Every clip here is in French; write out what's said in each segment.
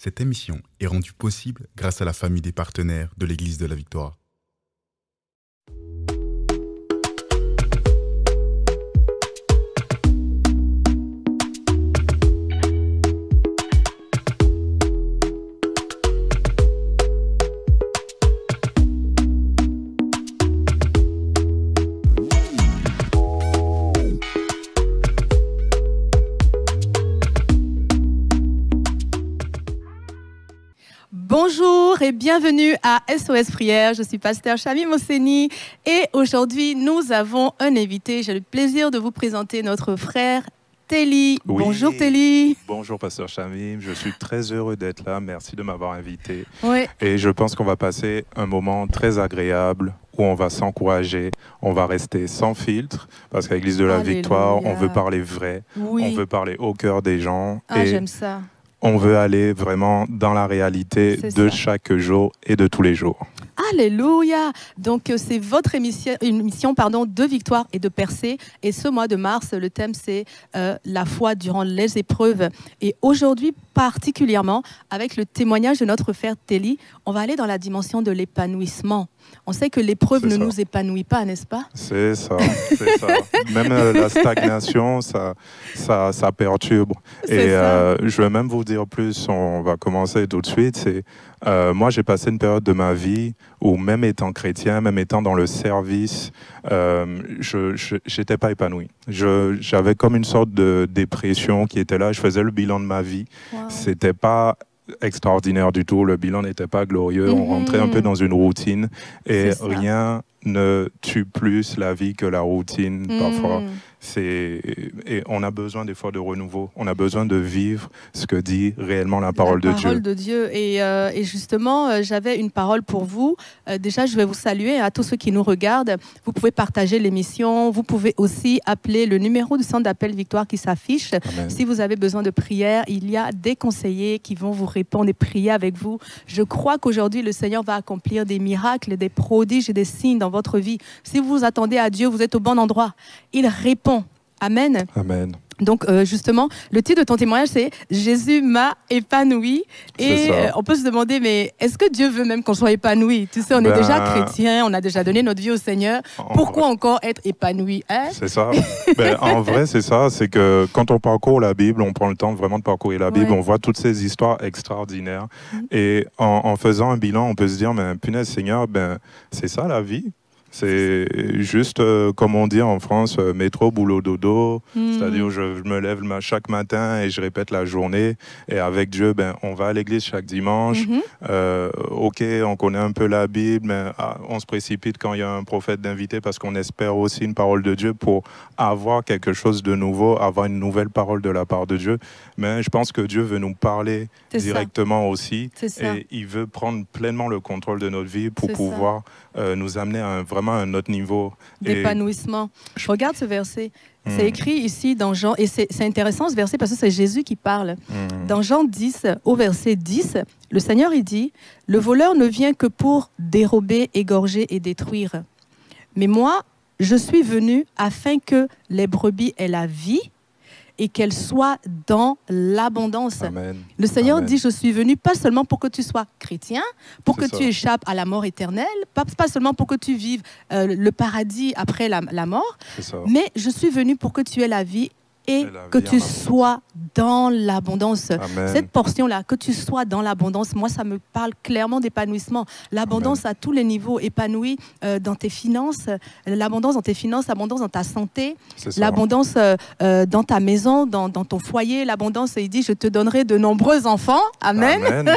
Cette émission est rendue possible grâce à la famille des partenaires de l'Église de la Victoire. Bonjour et bienvenue à SOS Prière. Je suis pasteur Chami Moseni et aujourd'hui nous avons un invité. J'ai le plaisir de vous présenter notre frère Telly. Oui. Bonjour Telly. Bonjour pasteur Chami, je suis très heureux d'être là. Merci de m'avoir invité. Oui. Et je pense qu'on va passer un moment très agréable où on va s'encourager, on va rester sans filtre parce qu'à l'Église de la Alléluia. Victoire, on veut parler vrai, Oui. on veut parler au cœur des gens. Ah, et j'aime ça. on veut aller vraiment dans la réalité C'est de ça. chaque jour et de tous les jours. Alléluia. Donc c'est votre émission de victoire et de percée. Et ce mois de mars, le thème c'est la foi durant les épreuves. Et aujourd'hui particulièrement, avec le témoignage de notre frère Telly, on va aller dans la dimension de l'épanouissement. On sait que l'épreuve ne nous épanouit pas, n'est-ce pas? C'est ça, c'est ça. Même la stagnation, ça perturbe. Et je vais même vous dire plus, on va commencer tout de suite. Moi, j'ai passé une période de ma vie où même étant chrétien, même étant dans le service, je n'étais pas épanoui. J'avais comme une sorte de dépression qui était là. Je faisais le bilan de ma vie. Wow. C'était pas extraordinaire du tout. Le bilan n'était pas glorieux. On rentrait un peu dans une routine et rien ne tue plus la vie que la routine parfois. Et on a besoin des fois de renouveau. On a besoin de vivre ce que dit réellement la parole de Dieu. La parole de Dieu. Et justement, j'avais une parole pour vous. Déjà, je vais vous saluer à tous ceux qui nous regardent. Vous pouvez partager l'émission. Vous pouvez aussi appeler le numéro du centre d'appel Victoire qui s'affiche. Amen. Si vous avez besoin de prière, il y a des conseillers qui vont vous répondre et prier avec vous. Je crois qu'aujourd'hui, le Seigneur va accomplir des miracles, des prodiges et des signes dans votre vie. Si vous vous attendez à Dieu, vous êtes au bon endroit. Il répond. Amen. Amen. Donc justement, le titre de ton témoignage, c'est « Jésus m'a épanoui ». Et on peut se demander, mais est-ce que Dieu veut même qu'on soit épanoui? Tu sais, on est déjà chrétien, on a déjà donné notre vie au Seigneur. Pourquoi encore être épanoui, hein? C'est ça. En vrai, c'est ça. C'est que quand on parcourt la Bible, on prend le temps vraiment de parcourir la Bible, on voit toutes ces histoires extraordinaires. Et en faisant un bilan, on peut se dire, mais punaise Seigneur, c'est ça la vie. C'est juste, comme on dit en France, métro, boulot, dodo. C'est-à-dire, je me lève chaque matin et je répète la journée. Et avec Dieu, on va à l'église chaque dimanche. OK, on connaît un peu la Bible, mais on se précipite quand il y a un prophète d'invité parce qu'on espère aussi une parole de Dieu pour avoir quelque chose de nouveau, avoir une nouvelle parole de la part de Dieu. Mais je pense que Dieu veut nous parler directement aussi. Et il veut prendre pleinement le contrôle de notre vie pour pouvoir nous amener à vraiment un autre niveau d'épanouissement. Je regarde ce verset. C'est écrit ici dans Jean, et c'est intéressant ce verset parce que c'est Jésus qui parle. Dans Jean 10, au verset 10, le Seigneur il dit « Le voleur ne vient que pour dérober, égorger et détruire. Mais moi, je suis venu afin que les brebis aient la vie et qu'elle soit dans l'abondance. » Le Seigneur dit, je suis venu pas seulement pour que tu sois chrétien, pour que tu échappes à la mort éternelle, pas seulement pour que tu vives le paradis après la mort, mais je suis venu pour que tu aies la vie et que tu sois dans l'abondance. Cette portion-là, que tu sois dans l'abondance, moi, ça me parle clairement d'épanouissement. L'abondance à tous les niveaux, épanoui dans tes finances, l'abondance dans tes finances, l'abondance dans ta santé, l'abondance dans ta maison, dans ton foyer, l'abondance, il dit, je te donnerai de nombreux enfants. Amen.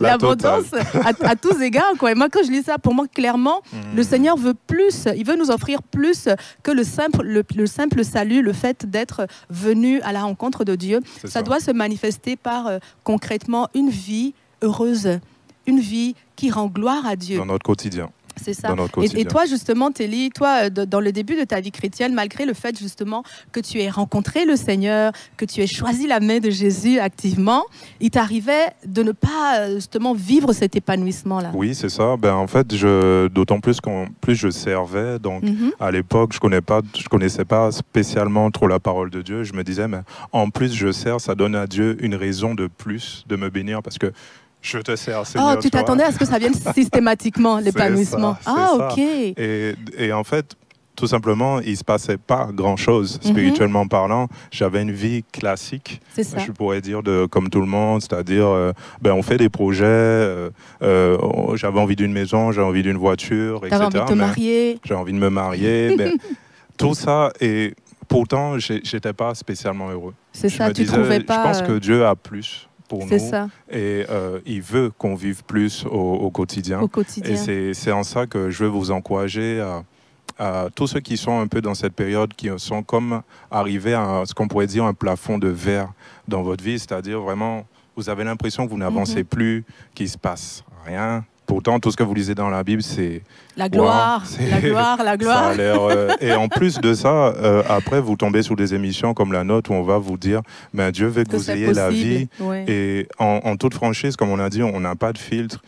L'abondance à tous égards, quoi. Et moi, quand je lis ça, pour moi, clairement, le Seigneur veut plus, il veut nous offrir plus que le simple salut, le fait d'être venu à la rencontre de Dieu. Ça doit se manifester par concrètement une vie heureuse, une vie qui rend gloire à Dieu. Dans notre quotidien. C'est ça. Dans notre quotidien. Et toi, justement, Téli, toi, dans le début de ta vie chrétienne, malgré le fait, justement, que tu aies rencontré le Seigneur, que tu aies choisi la main de Jésus activement, il t'arrivait de ne pas, justement, vivre cet épanouissement-là. Oui, c'est ça. Ben, en fait, d'autant plus plus je servais. Donc, à l'époque, je connaissais pas spécialement trop la parole de Dieu. Je me disais, mais en plus, je sers, ça donne à Dieu une raison de plus de me bénir parce que je te sers, Seigneur. Oh, tu t'attendais à ce que ça vienne systématiquement, l'épanouissement. Ah, ok. Et en fait, tout simplement, il ne se passait pas grand-chose, spirituellement parlant. J'avais une vie classique, je pourrais dire, comme tout le monde, c'est-à-dire, on fait des projets, j'avais envie d'une maison, j'avais envie d'une voiture, etc. T'avais envie de te marier. J'avais envie de me marier, tout ça, et pourtant, je n'étais pas spécialement heureux. C'est ça, tu ne trouvais pas... Je pense que Dieu a plus pour nous. Ça. Et il veut qu'on vive plus au quotidien. Et c'est en ça que je veux vous encourager à tous ceux qui sont un peu dans cette période, qui sont comme arrivés à ce qu'on pourrait dire un plafond de verre dans votre vie, c'est-à-dire vraiment, vous avez l'impression que vous n'avancez plus, qu'il ne se passe rien. Pourtant, tout ce que vous lisez dans la Bible, c'est... La gloire, la gloire, la gloire. Ça a l'air, et en plus de ça, après, vous tombez sur des émissions comme la nôtre où on va vous dire Dieu veut que vous ayez la vie. Ouais. Et en toute franchise, comme on a dit, on n'a pas de filtre.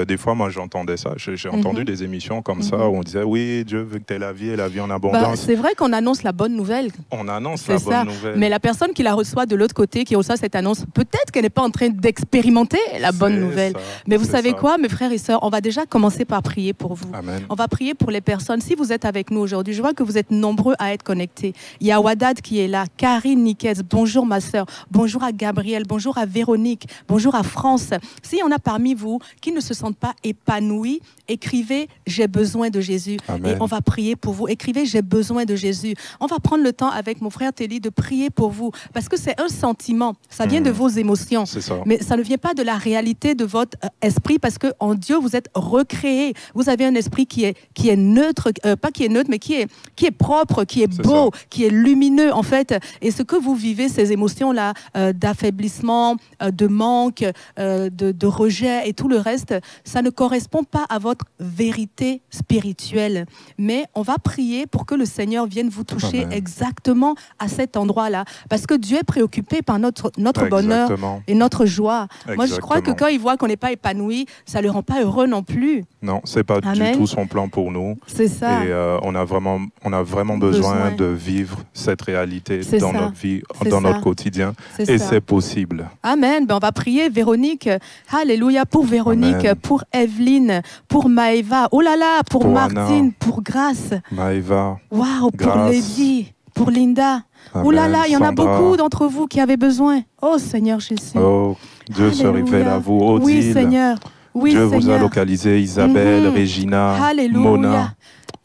Des fois, moi, j'entendais ça. J'ai entendu des émissions comme ça où on disait oui, Dieu veut que tu aies la vie et la vie en abondance. C'est vrai qu'on annonce la bonne nouvelle. On annonce la bonne nouvelle. Mais la personne qui la reçoit de l'autre côté, qui reçoit cette annonce, peut-être qu'elle n'est pas en train d'expérimenter la bonne nouvelle. Mais vous savez quoi, mes frères et sœurs, on va déjà commencer par prier pour vous. Amen. On va prier pour les personnes. Si vous êtes avec nous aujourd'hui, je vois que vous êtes nombreux à être connectés. Il y a Wadad qui est là, Karine Niquez, bonjour ma sœur, bonjour à Gabriel, bonjour à Véronique, bonjour à France. S'il y en a parmi vous qui ne se sentent pas épanouis, écrivez « J'ai besoin de Jésus ». Et on va prier pour vous. Écrivez « J'ai besoin de Jésus ». On va prendre le temps avec mon frère Téli de prier pour vous. Parce que c'est un sentiment. Ça vient de vos émotions. Mais ça ne vient pas de la réalité de votre esprit parce qu'en Dieu, vous êtes recréé. Vous avez un esprit qui est neutre, pas qui est neutre, mais qui est propre, qui est beau, qui est lumineux en fait. Et ce que vous vivez, ces émotions-là, d'affaiblissement, de manque, de rejet et tout le reste, ça ne correspond pas à votre vérité spirituelle. Mais on va prier pour que le Seigneur vienne vous toucher exactement à cet endroit-là. Parce que Dieu est préoccupé par notre bonheur et notre joie. Moi, je crois que quand il voit qu'on n'est pas épanoui, ça ne le rend pas heureux non plus. Non, ce n'est pas du tout son plan pour nous. C'est ça. Et on a vraiment besoin de vivre cette réalité dans notre vie, dans notre quotidien. Et c'est possible. Amen. On va prier Véronique. Alléluia pour Véronique, pour Evelyne, pour Maëva. Oh là là, pour Martine, Anna, pour Grâce. Maëva. Waouh, pour Lady, pour Linda. Oh là là, il y en a beaucoup d'entre vous qui avaient besoin. Oh Seigneur Jésus. Oh, Dieu se révèle à vous. Odile. Oui Seigneur. Oui, Dieu Seigneur. vous a localisé, Isabelle, Regina, Mona.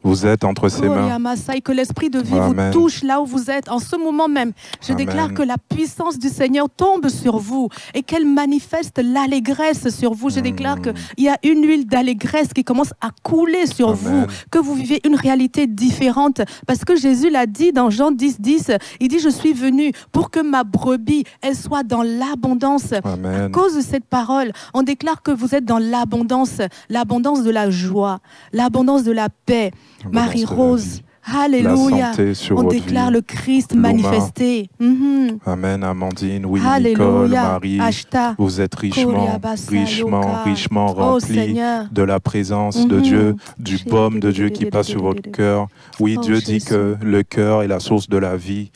Vous êtes entre ses mains. Que l'esprit de vie vous touche là où vous êtes en ce moment même. Je déclare que la puissance du Seigneur tombe sur vous et qu'elle manifeste l'allégresse sur vous. Je déclare qu'il y a une huile d'allégresse qui commence à couler sur vous, que vous vivez une réalité différente. Parce que Jésus l'a dit dans Jean 10, 10, il dit « Je suis venu pour que ma brebis, elle soit dans l'abondance ». À cause de cette parole, on déclare que vous êtes dans l'abondance de la joie, l'abondance de la paix. Marie-Rose, alléluia. On déclare le Christ manifesté. Amen, Amandine, oui, Nicole, Marie. Ashta. Vous êtes richement remplis de la présence de Dieu, du baume de Dieu qui passe sur votre cœur. Oui, Dieu dit que le cœur est la source de la vie.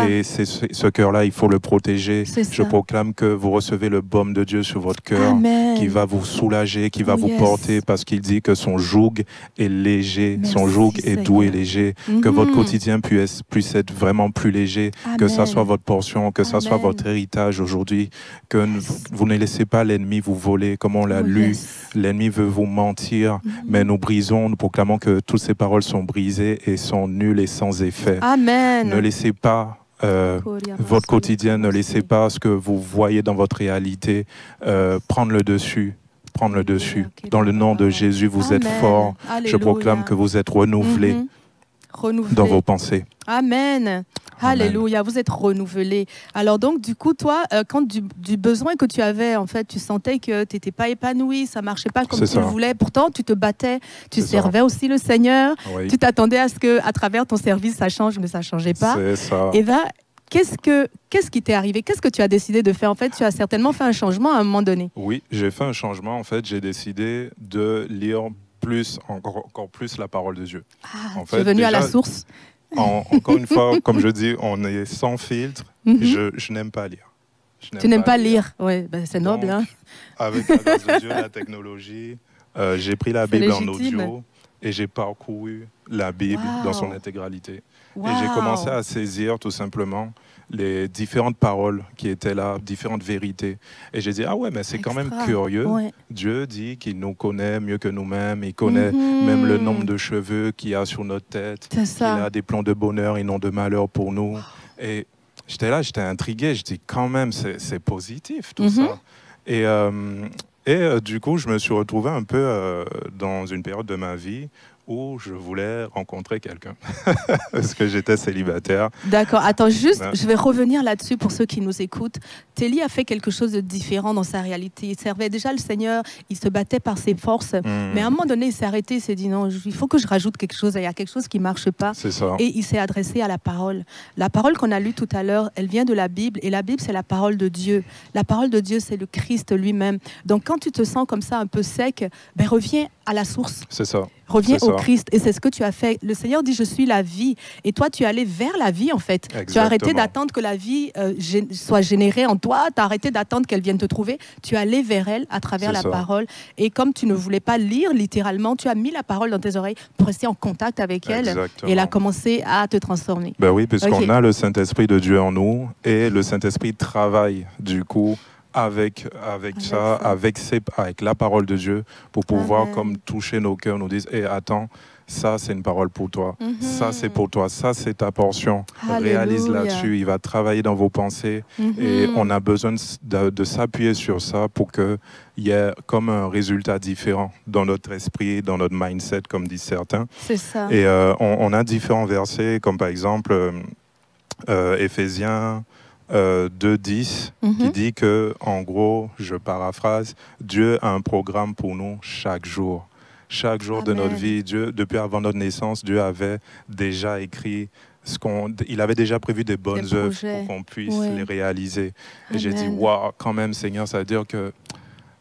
Et ce cœur-là, il faut le protéger. Je proclame que vous recevez le baume de Dieu sur votre cœur, qui va vous soulager, qui va vous porter, parce qu'il dit que son joug est léger, son joug est doux et léger. Que votre quotidien puisse être vraiment plus léger, que ça soit votre portion, que ça soit votre héritage aujourd'hui, que vous ne laissez pas l'ennemi vous voler, comme on l'a lu. L'ennemi veut vous mentir, mais nous brisons, nous proclamons que toutes ces paroles sont brisées et sont nulles et sans effet. Amen. Ne laissez pas votre quotidien, ne laissez pas ce que vous voyez dans votre réalité prendre le dessus. Dans le nom de Jésus, vous êtes forts. Je proclame que vous êtes renouvelés. renouvelé dans vos pensées. Amen. Alléluia, vous êtes renouvelés. Alors donc, du coup, toi, quand du besoin que tu avais, en fait, tu sentais que tu n'étais pas épanoui, ça ne marchait pas comme tu le voulais. Pourtant, tu te battais, tu servais aussi le Seigneur. Oui. Tu t'attendais à ce qu'à travers ton service, ça change, mais ça ne changeait pas. C'est ça. Et bien, qu'est-ce qui t'est arrivé? Qu'est-ce que tu as décidé de faire? En fait, tu as certainement fait un changement à un moment donné. Oui, j'ai fait un changement. En fait, j'ai décidé de lire encore plus la parole de Dieu. Ah, tu es venu à la source. Encore une fois, comme je dis, on est sans filtre. Je n'aime pas lire. Tu n'aimes pas lire? Oui, ben, c'est noble. Donc, hein. Avec la grâce de Dieu, la technologie, j'ai pris la Bible en audio et j'ai parcouru la Bible dans son intégralité. Et j'ai commencé à saisir tout simplement les différentes paroles qui étaient là, différentes vérités. Et j'ai dit, ah ouais, mais c'est quand même curieux. Ouais. Dieu dit qu'il nous connaît mieux que nous-mêmes. Il connaît même le nombre de cheveux qu'il y a sur notre tête. Il a des plans de bonheur et non de malheur pour nous. Et j'étais là, j'étais intrigué. Je dis, quand même, c'est positif tout ça. Et du coup, je me suis retrouvé un peu dans une période de ma vie où je voulais rencontrer quelqu'un, parce que j'étais célibataire. D'accord, attends, juste, je vais revenir là-dessus pour ceux qui nous écoutent. Telly a fait quelque chose de différent dans sa réalité. Il servait déjà le Seigneur, il se battait par ses forces, mais à un moment donné, il s'est arrêté, il s'est dit non, il faut que je rajoute quelque chose, il y a quelque chose qui ne marche pas. C'est ça. Et il s'est adressé à la parole. La parole qu'on a lue tout à l'heure, elle vient de la Bible, et la Bible, c'est la parole de Dieu. La parole de Dieu, c'est le Christ lui-même. Donc quand tu te sens comme ça, un peu sec, ben, reviens à la source. C'est ça. Reviens au Christ, et c'est ce que tu as fait. Le Seigneur dit, je suis la vie. Et toi, tu es allé vers la vie, en fait. Exactement. Tu as arrêté d'attendre que la vie soit générée en toi. Tu as arrêté d'attendre qu'elle vienne te trouver. Tu es allé vers elle à travers la parole. Et comme tu ne voulais pas lire littéralement, tu as mis la parole dans tes oreilles pour rester en contact avec elle. Et elle a commencé à te transformer. Ben oui, puisqu'on a le Saint-Esprit de Dieu en nous, et le Saint-Esprit travaille, du coup, avec la parole de Dieu pour pouvoir comme toucher nos cœurs, nous dire hey, attends, ça c'est une parole pour toi, ça c'est pour toi, ça c'est ta portion. Alléluia. Réalise là-dessus, il va travailler dans vos pensées et on a besoin de s'appuyer sur ça pour qu'il y ait comme un résultat différent dans notre esprit, dans notre mindset, comme disent certains. C'est ça. Et on a différents versets, comme par exemple Éphésiens 2:10 qui dit que, en gros, je paraphrase, Dieu a un programme pour nous chaque jour. Chaque jour de notre vie, Dieu, depuis avant notre naissance, Dieu avait déjà écrit il avait déjà prévu des bonnes œuvres pour qu'on puisse les réaliser. Et j'ai dit, waouh, quand même, Seigneur, ça veut dire que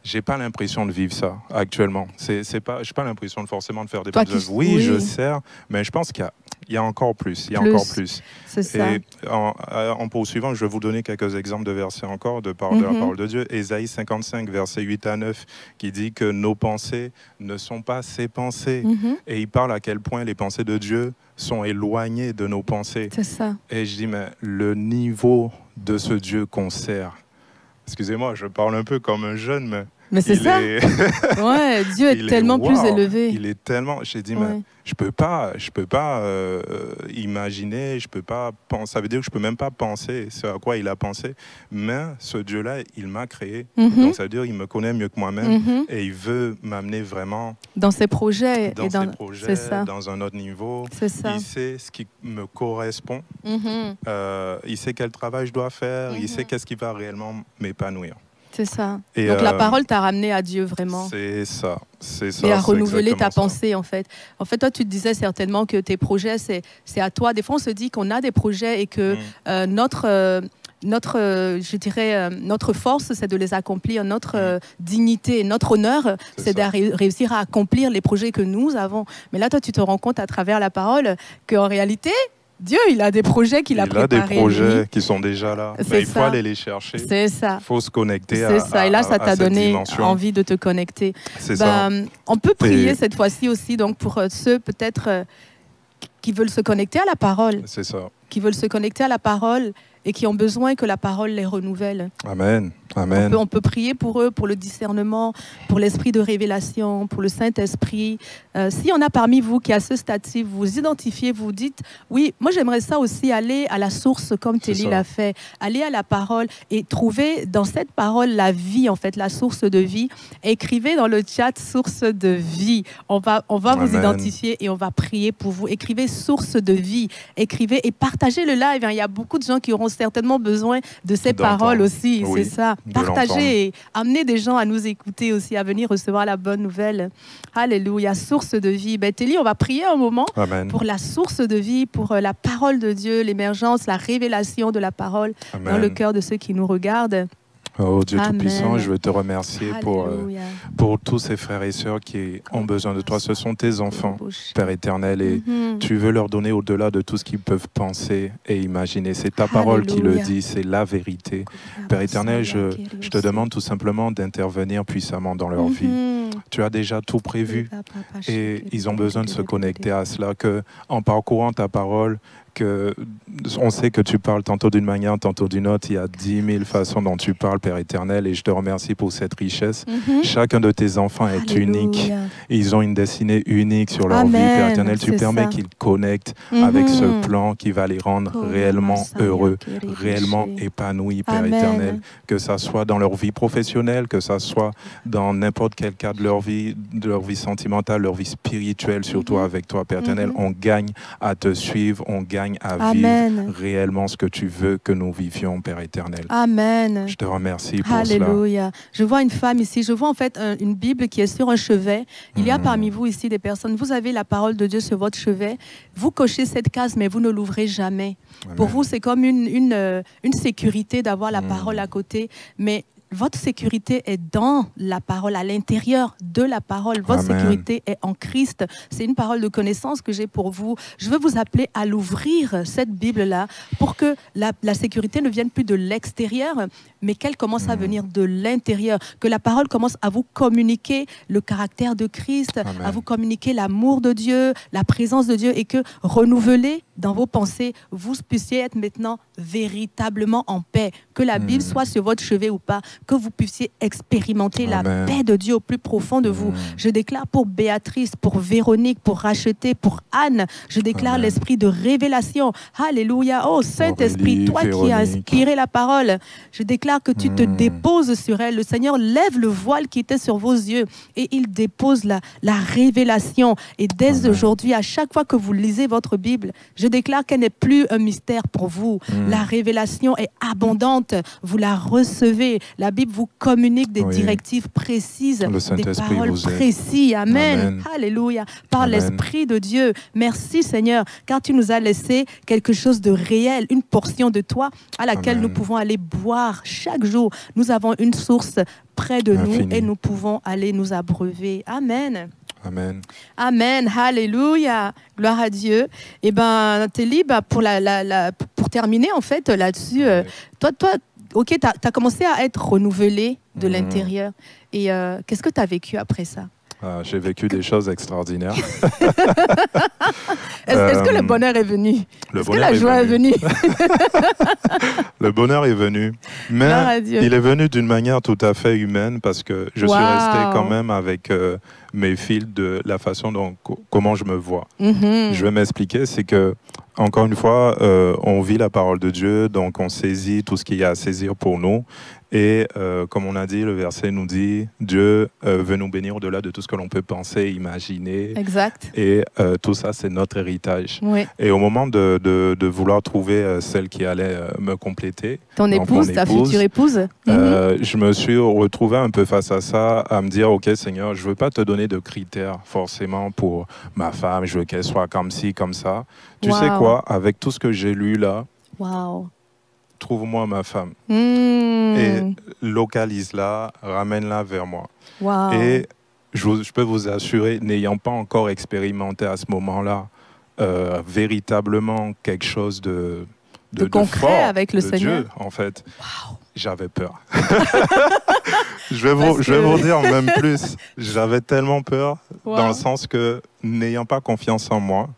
j'ai pas l'impression de vivre ça actuellement. J'ai pas l'impression de forcément de faire des bonnes œuvres. Oui, je sers, mais je pense qu'il y a encore plus. Il y a encore plus. C'est ça. Et en poursuivant, je vais vous donner quelques exemples de versets encore de la parole de Dieu. Ésaïe 55, versets 8 à 9, qui dit que nos pensées ne sont pas ses pensées. Et il parle à quel point les pensées de Dieu sont éloignées de nos pensées. C'est ça. Et je dis, mais le niveau de ce Dieu qu'on sert, excusez-moi, je parle un peu comme un jeune, mais c'est ça. Ouais, Dieu est tellement plus élevé. Il est tellement. J'ai dit, mais je peux pas imaginer, je peux pas penser. Ça veut dire que je peux même pas penser ce à quoi il a pensé. Mais ce Dieu-là, il m'a créé. Donc ça veut dire qu'il me connaît mieux que moi-même et il veut m'amener vraiment dans ses projets, dans un autre niveau. C'est ça. Il sait ce qui me correspond. Il sait quel travail je dois faire. Il sait qu'est-ce qui va réellement m'épanouir. C'est ça. Et donc la parole t'a ramené à Dieu vraiment. C'est ça. Et à renouveler ta pensée en fait. En fait, toi, tu te disais certainement que tes projets, c'est à toi. Des fois, on se dit qu'on a des projets et que notre force, c'est de les accomplir. Notre dignité, notre honneur, c'est de réussir à accomplir les projets que nous avons. Mais là, toi, tu te rends compte à travers la parole qu'en réalité, Dieu, il a des projets qu'il a préparés. Il a des projets qui sont déjà là. Mais il faut aller les chercher. C'est ça. Il faut se connecter à C'est ça. Et là, ça t'a donné envie de te connecter. C'est ça. On peut prier cette fois-ci aussi donc, pour ceux peut-être qui veulent se connecter à la parole. C'est ça. Qui veulent se connecter à la parole et qui ont besoin que la parole les renouvelle. Amen. Amen. On peut prier pour eux, pour le discernement, pour l'esprit de révélation, pour le Saint-Esprit. S'il y en a parmi vous qui, à ce stade-ci, vous identifiez, vous dites, oui, moi j'aimerais ça aussi, aller à la source comme Telly l'a fait, aller à la parole et trouver dans cette parole la vie, en fait, la source de vie. Écrivez dans le chat source de vie. On va vous identifier et on va prier pour vous. Écrivez source de vie. Écrivez et partagez le live. Il y a beaucoup de gens qui auront certainement besoin de ces paroles aussi. Oui, c'est ça. Partagez et amenez des gens à nous écouter aussi, à venir recevoir la bonne nouvelle. Alléluia. Source de vie. Telly, on va prier un moment pour la source de vie, pour la parole de Dieu, l'émergence, la révélation de la parole dans le cœur de ceux qui nous regardent. Oh Dieu Tout-Puissant, je veux te remercier pour tous ces frères et sœurs qui ont besoin de toi. Ce sont tes enfants, Père éternel, et tu veux leur donner au-delà de tout ce qu'ils peuvent penser et imaginer. C'est ta parole qui le dit, c'est la vérité. Père éternel, je te demande tout simplement d'intervenir puissamment dans leur vie. Tu as déjà tout prévu et ils ont besoin de se connecter à cela, qu'en parcourant ta parole, on sait que tu parles tantôt d'une manière, tantôt d'une autre. Il y a 10 000 façons dont tu parles, Père éternel, et je te remercie pour cette richesse. Chacun de tes enfants est unique. Ils ont une destinée unique sur leur vie, Père éternel. Tu permets qu'ils connectent avec ce plan qui va les rendre réellement heureux, réellement épanouis, Père éternel. Que ça soit dans leur vie professionnelle, que ça soit dans n'importe quel cas de leur vie sentimentale, leur vie spirituelle, surtout avec toi, Père éternel. On gagne à te suivre, on gagne à vivre réellement ce que tu veux que nous vivions, Père éternel. Amen. Je te remercie pour Alléluia. Je vois une femme ici, je vois en fait une Bible qui est sur un chevet. Il y a parmi vous ici des personnes, vous avez la parole de Dieu sur votre chevet, vous cochez cette case mais vous ne l'ouvrez jamais. Amen. Pour vous c'est comme une sécurité d'avoir la parole à côté, mais votre sécurité est dans la parole, à l'intérieur de la parole. Votre sécurité est en Christ. C'est une parole de connaissance que j'ai pour vous. Je veux vous appeler à l'ouvrir, cette Bible-là, pour que la sécurité ne vienne plus de l'extérieur, mais qu'elle commence à venir de l'intérieur. Que la parole commence à vous communiquer le caractère de Christ, à vous communiquer l'amour de Dieu, la présence de Dieu, et que renouvelé dans vos pensées, vous puissiez être maintenant véritablement en paix. Que la Bible soit sur votre chevet ou pas, que vous puissiez expérimenter la paix de Dieu au plus profond de vous. Je déclare pour Béatrice, pour Véronique, pour Racheté, pour Anne, je déclare l'esprit de révélation. Alléluia. Oh Saint-Esprit, toi qui as inspiré la parole, je déclare que tu te déposes sur elle. Le Seigneur lève le voile qui était sur vos yeux et il dépose la révélation. Et dès aujourd'hui, à chaque fois que vous lisez votre Bible, je déclare qu'elle n'est plus un mystère pour vous. La révélation est abondante. Vous la recevez. La Bible vous communique des directives précises, des paroles précises. Amen. Alléluia. Par l'Esprit de Dieu. Merci Seigneur, car tu nous as laissé quelque chose de réel, une portion de toi à laquelle nous pouvons aller boire chaque jour. Nous avons une source près de nous et nous pouvons aller nous abreuver. Amen. Amen. Amen. Alléluia. Gloire à Dieu. Et Telly, pour terminer en fait là-dessus, toi, ok, tu as commencé à être renouvelé de l'intérieur. Et qu'est-ce que tu as vécu après ça? J'ai vécu des choses extraordinaires. Est-ce que le bonheur est venu? Est-ce que la joie est venue? Le bonheur est venu, mais il est venu d'une manière tout à fait humaine parce que je suis resté quand même avec mes fils de la façon dont comment je me vois. Je vais m'expliquer, c'est que encore une fois, on vit la parole de Dieu, donc on saisit tout ce qu'il y a à saisir pour nous. Et comme on a dit, le verset nous dit, Dieu veut nous bénir au-delà de tout ce que l'on peut penser, imaginer. Exact. Et tout ça, c'est notre héritage. Oui. Et au moment de vouloir trouver celle qui allait me compléter, ton épouse, ta future épouse, je me suis retrouvé un peu face à ça, à me dire, ok Seigneur, je ne veux pas te donner de critères forcément pour ma femme, je veux qu'elle soit comme ci, comme ça. Tu sais quoi, avec tout ce que j'ai lu là, trouve-moi ma femme. Et localise-la, ramène-la vers moi. Et je peux vous assurer, n'ayant pas encore expérimenté à ce moment-là véritablement quelque chose de concret fort, avec le Seigneur. Dieu, en fait, j'avais peur. je vais vous dire même plus. J'avais tellement peur dans le sens que, n'ayant pas confiance en moi,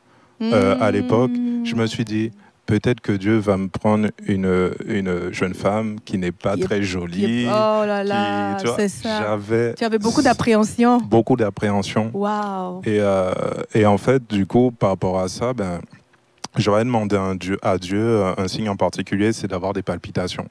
à l'époque, je me suis dit, peut-être que Dieu va me prendre une jeune femme qui n'est pas très jolie. Oh là là, c'est ça. Tu avais beaucoup d'appréhension. Beaucoup d'appréhension. Waouh. Et en fait, du coup, par rapport à ça, j'aurais demandé à Dieu un signe en particulier, c'est d'avoir des palpitations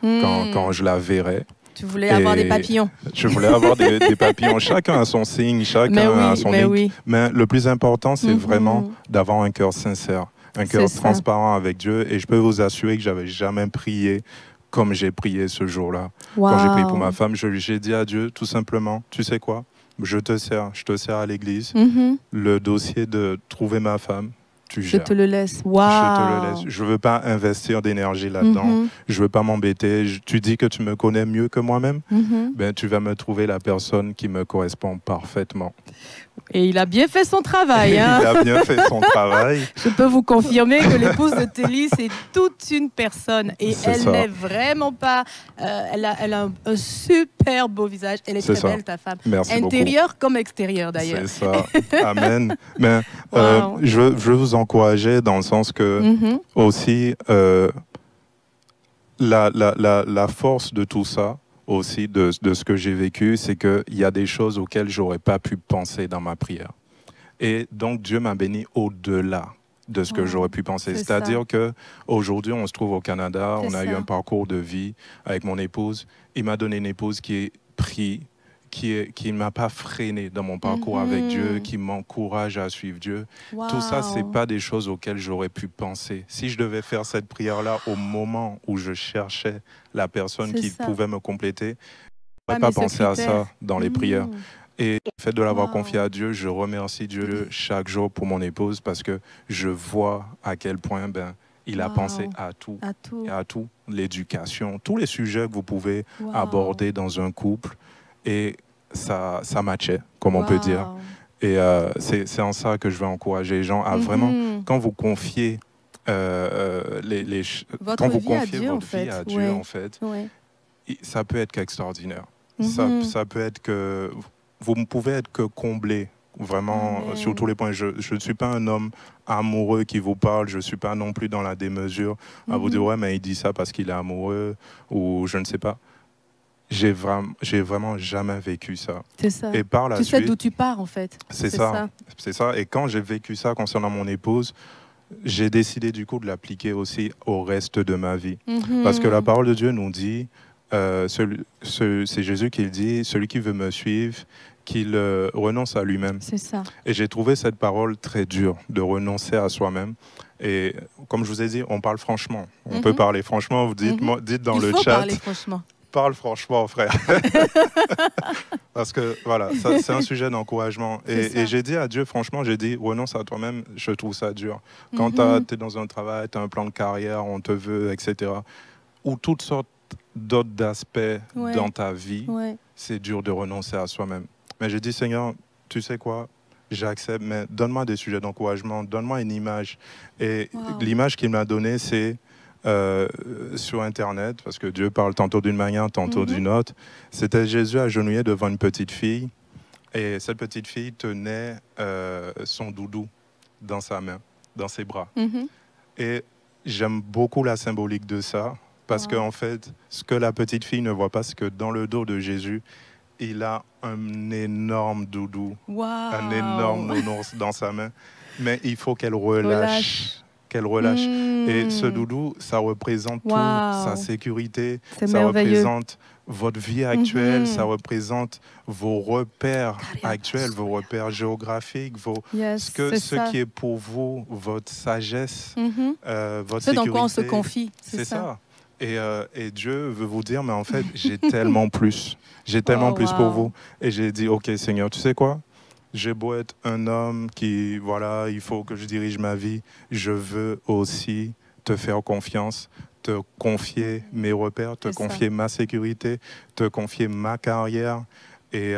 quand je la verrai. Tu voulais avoir des papillons. Je voulais avoir des papillons. Chacun a son signe, chacun a son signe. Oui. Mais le plus important, c'est vraiment d'avoir un cœur sincère, un cœur transparent avec Dieu. Et je peux vous assurer que j'avais jamais prié comme j'ai prié ce jour-là. Wow. Quand j'ai prié pour ma femme, j'ai dit à Dieu, tout simplement, tu sais quoi? Je te sers à l'église. Le dossier de trouver ma femme, tu gères. Je te le laisse. Wow. Je te le laisse. Je ne veux pas investir d'énergie là-dedans. Je ne veux pas m'embêter. Tu dis que tu me connais mieux que moi-même. Tu vas me trouver la personne qui me correspond parfaitement. Et il a bien fait son travail. Hein. Il a bien fait son travail. Je peux vous confirmer que l'épouse de Telly, c'est toute une personne. Et elle n'est vraiment pas... elle a un super beau visage. Elle est très belle, ta femme. Merci Intérieur beaucoup. comme extérieur, d'ailleurs. C'est ça. Amen. Mais je veux vous encourager dans le sens que aussi, la force de tout ça, aussi de ce que j'ai vécu, c'est qu'il y a des choses auxquelles j'aurais pas pu penser dans ma prière. Et donc Dieu m'a béni au-delà de ce que j'aurais pu penser. C'est-à-dire qu'aujourd'hui, on se trouve au Canada, on a eu un parcours de vie avec mon épouse. Il m'a donné une épouse qui est prise, qui ne m'a pas freiné dans mon parcours avec Dieu, qui m'encourage à suivre Dieu. Tout ça, ce n'est pas des choses auxquelles j'aurais pu penser. Si je devais faire cette prière-là au moment où je cherchais la personne qui pouvait me compléter, je n'aurais pas pensé à ça dans les prières. Et le fait de l'avoir confié à Dieu, je remercie Dieu chaque jour pour mon épouse parce que je vois à quel point il a pensé à tout. À tout. L'éducation, tous les sujets que vous pouvez aborder dans un couple. Et ça matchait, comme on peut dire. Et c'est en ça que je veux encourager les gens à vraiment, quand vous confiez votre vie à Dieu, en fait, ça peut être qu'extraordinaire. Ça peut être que vous ne pouvez être que comblé, vraiment, sur tous les points. Je ne suis pas un homme amoureux qui vous parle, je ne suis pas non plus dans la démesure à vous dire, ouais, mais il dit ça parce qu'il est amoureux, ou je ne sais pas. J'ai vraiment jamais vécu ça. C'est ça. Et par la tu suite, sais d'où tu pars, en fait. C'est ça. Et quand j'ai vécu ça concernant mon épouse, j'ai décidé du coup de l'appliquer aussi au reste de ma vie. Parce que la parole de Dieu nous dit, c'est Jésus qui le dit, celui qui veut me suivre, qu'il renonce à lui-même. C'est ça. Et j'ai trouvé cette parole très dure, de renoncer à soi-même. Et comme je vous ai dit, on parle franchement. On peut parler franchement. Vous dites dans le chat. Il faut parler franchement. Parle franchement, frère. Parce que, voilà, c'est un sujet d'encouragement. Et j'ai dit à Dieu, franchement, j'ai dit, renonce à toi-même, je trouve ça dur. Quand tu es dans un travail, tu as un plan de carrière, on te veut, etc. Ou toutes sortes d'autres aspects dans ta vie, c'est dur de renoncer à soi-même. Mais j'ai dit, Seigneur, tu sais quoi? J'accepte, mais donne-moi des sujets d'encouragement, donne-moi une image. Et l'image qu'il m'a donnée, c'est sur Internet, parce que Dieu parle tantôt d'une manière, tantôt d'une autre. C'était Jésus agenouillé devant une petite fille, et cette petite fille tenait son doudou dans sa main, dans ses bras. Et j'aime beaucoup la symbolique de ça, parce qu'en fait, ce que la petite fille ne voit pas, c'est que dans le dos de Jésus, il a un énorme doudou, un énorme nounours dans sa main, mais il faut qu'elle relâche. Et ce doudou, ça représente tout, sa sécurité, ça représente votre vie actuelle, ça représente vos repères actuels, vos repères géographiques, ce qui est pour vous, votre sagesse, votre sécurité. Ce dans quoi on se confie, c'est ça. Et Dieu veut vous dire, mais en fait, j'ai tellement plus. J'ai tellement plus pour vous. Et j'ai dit, OK, Seigneur, tu sais quoi? J'ai beau être un homme qui, voilà, il faut que je dirige ma vie. Je veux aussi te faire confiance, te confier mes repères, te confier ma sécurité, te confier ma carrière. Et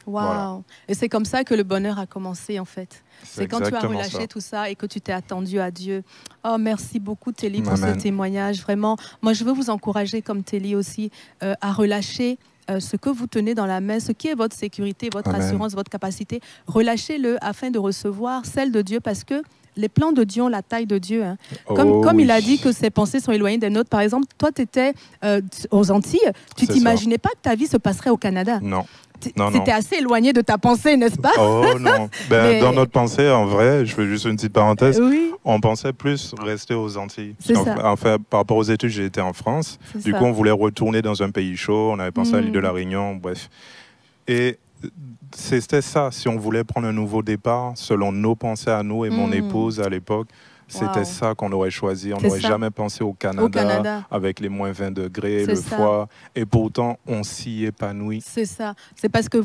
voilà. Et c'est comme ça que le bonheur a commencé, en fait. C'est quand tu as relâché tout ça et que tu t'es attendu à Dieu. Oh, merci beaucoup, Telly, pour ce témoignage. Vraiment, moi, je veux vous encourager, comme Telly aussi, à relâcher ce que vous tenez dans la main, ce qui est votre sécurité, votre assurance, votre capacité. Relâchez-le afin de recevoir celle de Dieu, parce que les plans de Dieu ont la taille de Dieu. Hein. Comme il a dit que ses pensées sont éloignées des nôtres. Par exemple, toi, tu étais aux Antilles. Tu t'imaginais pas que ta vie se passerait au Canada. Non. C'était assez éloigné de ta pensée, n'est-ce pas? Oh non. Dans notre pensée, en vrai, je fais juste une petite parenthèse, on pensait plus rester aux Antilles. En fait, par rapport aux études, j'ai été en France. Du coup, on voulait retourner dans un pays chaud. On avait pensé à l'île de la Réunion, bref. Et c'était ça. Si on voulait prendre un nouveau départ, selon nos pensées à nous et mon épouse à l'époque, c'était ça qu'on aurait choisi. On n'aurait jamais pensé au Canada, avec les moins 20 degrés, le froid. Et pourtant, on s'y épanouit. C'est ça. C'est parce que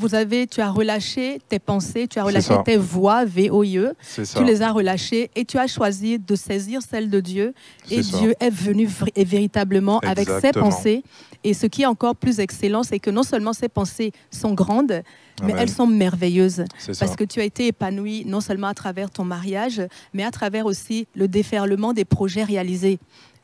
tu as relâché tes pensées, tu as relâché tes voix, V-O-I-E. Tu les as relâchées et tu as choisi de saisir celles de Dieu. Et Dieu est venu véritablement avec ses pensées. Et ce qui est encore plus excellent, c'est que non seulement ses pensées sont grandes, mais elles sont merveilleuses. Parce que tu as été épanoui non seulement à travers ton mariage, mais à travers aussi le déferlement des projets réalisés.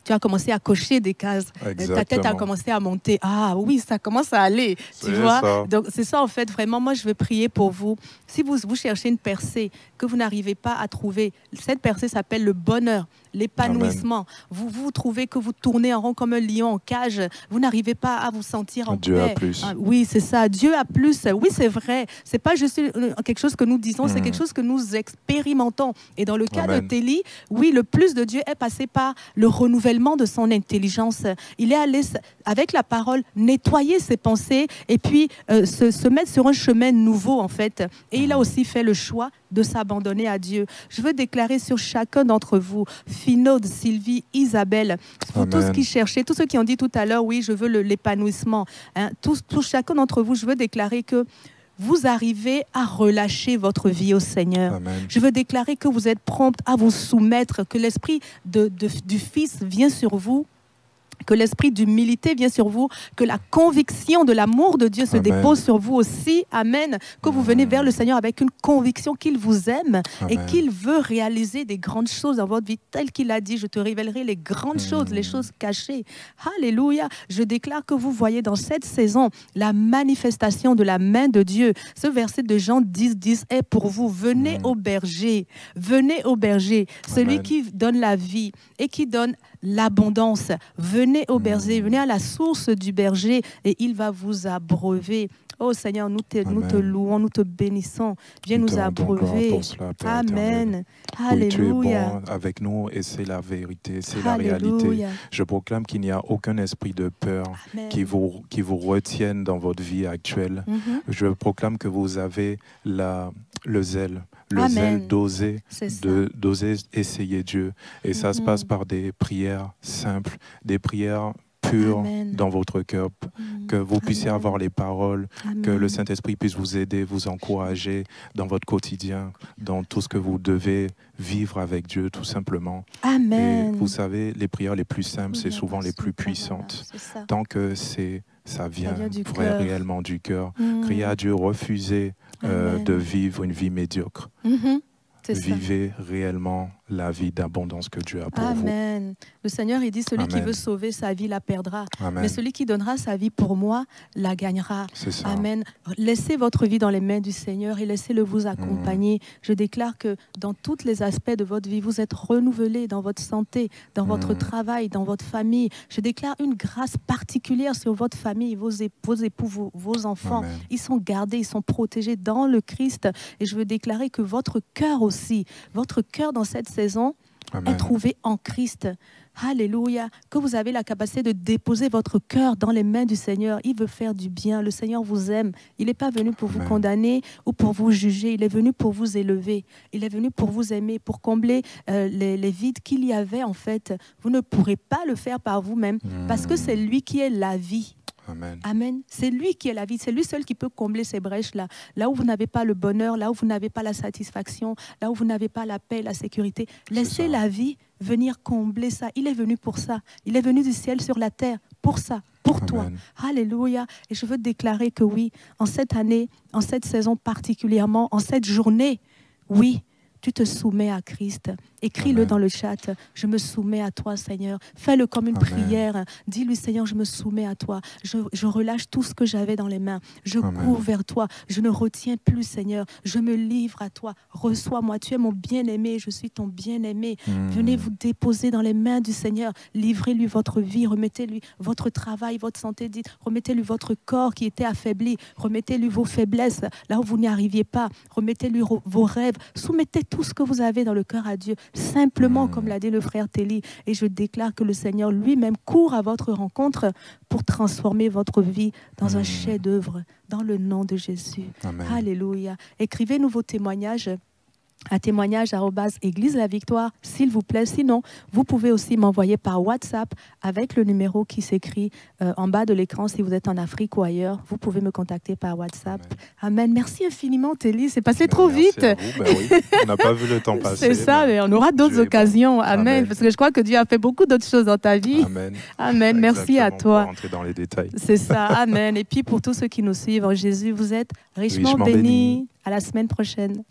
Tu as commencé à cocher des cases. Ta tête a commencé à monter. Ah oui, ça commence à aller. Tu vois? Donc c'est ça en fait. Vraiment, moi je veux prier pour vous. Si vous cherchez une percée que vous n'arrivez pas à trouver, cette percée s'appelle le bonheur, l'épanouissement. Vous trouvez que vous tournez en rond comme un lion en cage. Vous n'arrivez pas à vous sentir en Dieu paix. A plus. Oui, c'est ça. Dieu a plus. Oui, c'est vrai. C'est pas juste quelque chose que nous disons, c'est quelque chose que nous expérimentons. Et dans le cas de Téli, oui, le plus de Dieu est passé par le renouvellement de son intelligence. Il est allé, avec la parole, nettoyer ses pensées et puis se mettre sur un chemin nouveau, en fait. Et il a aussi fait le choix de s'abandonner à Dieu. Je veux déclarer sur chacun d'entre vous, Finaude, Sylvie, Isabelle, pour tous qui cherchaient, tous ceux qui ont dit tout à l'heure, oui, je veux l'épanouissement. Hein, tous chacun d'entre vous, je veux déclarer que vous arrivez à relâcher votre vie au Seigneur. Amen. Je veux déclarer que vous êtes prompte à vous soumettre, que l'esprit du Fils vient sur vous, que l'esprit d'humilité vient sur vous, que la conviction de l'amour de Dieu se dépose sur vous aussi. Amen. Que vous venez vers le Seigneur avec une conviction qu'il vous aime et qu'il veut réaliser des grandes choses dans votre vie. Tel qu'il a dit, je te révélerai les grandes choses, les choses cachées. Alléluia. Je déclare que vous voyez dans cette saison la manifestation de la main de Dieu. Ce verset de Jean 10, 10 est pour vous. Venez au berger. Venez au berger. Celui qui donne la vie et qui donne l'abondance. Venez au berger, venez à la source du berger et il va vous abreuver. Oh Seigneur, nous te louons, nous te bénissons. Viens nous abreuver. Amen. Oui, tu es Alléluia. bon avec nous et c'est la vérité, c'est la réalité. Je proclame qu'il n'y a aucun esprit de peur qui vous retienne dans votre vie actuelle. Je proclame que vous avez le zèle. Le zèle d'oser essayer Dieu. Et ça se passe par des prières simples, des prières pures dans votre cœur, que vous puissiez avoir les paroles, que le Saint-Esprit puisse vous aider, vous encourager dans votre quotidien, dans tout ce que vous devez vivre avec Dieu, tout simplement. Amen. Et vous savez, les prières les plus simples, c'est souvent les plus puissantes. Tant que ça vient réellement du cœur. Crier à Dieu, refuser de vivre une vie médiocre. Vivez réellement la vie d'abondance que Dieu a pour vous. Amen. Le Seigneur, il dit, celui qui veut sauver sa vie la perdra. Mais celui qui donnera sa vie pour moi la gagnera. Amen. Laissez votre vie dans les mains du Seigneur et laissez-le vous accompagner. Je déclare que dans tous les aspects de votre vie, vous êtes renouvelés dans votre santé, dans votre travail, dans votre famille. Je déclare une grâce particulière sur votre famille, vos époux, vos enfants. Ils sont gardés, ils sont protégés dans le Christ. Et je veux déclarer que votre cœur aussi, votre cœur dans cette saison est trouvé en Christ. Alléluia. Que vous avez la capacité de déposer votre cœur dans les mains du Seigneur. Il veut faire du bien. Le Seigneur vous aime. Il n'est pas venu pour vous condamner ou pour vous juger. Il est venu pour vous élever. Il est venu pour vous aimer, pour combler les vides qu'il y avait en fait. Vous ne pourrez pas le faire par vous-même parce que c'est lui qui est la vie. Amen. Amen. C'est lui qui est la vie. C'est lui seul qui peut combler ces brèches-là. Là où vous n'avez pas le bonheur, là où vous n'avez pas la satisfaction, là où vous n'avez pas la paix, la sécurité. Laissez la vie venir combler ça. Il est venu pour ça. Il est venu du ciel sur la terre pour ça, pour toi. Alléluia. Et je veux déclarer que oui, en cette année, en cette saison particulièrement, en cette journée, oui, tu te soumets à Christ. Écris-le dans le chat. Je me soumets à toi, Seigneur. Fais-le comme une prière. Dis-lui, Seigneur, je me soumets à toi. Je relâche tout ce que j'avais dans les mains. Je cours vers toi. Je ne retiens plus, Seigneur. Je me livre à toi. Reçois-moi. Tu es mon bien-aimé. Je suis ton bien-aimé. Venez vous déposer dans les mains du Seigneur. Livrez-lui votre vie. Remettez-lui votre travail, votre santé. Remettez-lui votre corps qui était affaibli. Remettez-lui vos faiblesses, là où vous n'y arriviez pas. Remettez-lui vos rêves. Soumettez tout ce que vous avez dans le cœur à Dieu. Simplement, comme l'a dit le frère Telly. Et je déclare que le Seigneur lui-même court à votre rencontre pour transformer votre vie dans un chef-d'œuvre, dans le nom de Jésus. Amen. Alléluia. Écrivez-nous vos témoignages à témoignage@église la victoire, s'il vous plaît. Sinon, vous pouvez aussi m'envoyer par WhatsApp avec le numéro qui s'écrit en bas de l'écran. Si vous êtes en Afrique ou ailleurs, vous pouvez me contacter par WhatsApp. Amen. Merci infiniment, Telly. C'est passé trop vite. Ben oui, on n'a pas vu le temps passer. C'est ça, mais on aura d'autres occasions. Amen. Parce que je crois que Dieu a fait beaucoup d'autres choses dans ta vie. Amen. Amen. Merci à toi. Pour rentrer dans les détails. C'est ça. Amen. Et puis pour tous ceux qui nous suivent, en Jésus, vous êtes richement bénis. À la semaine prochaine.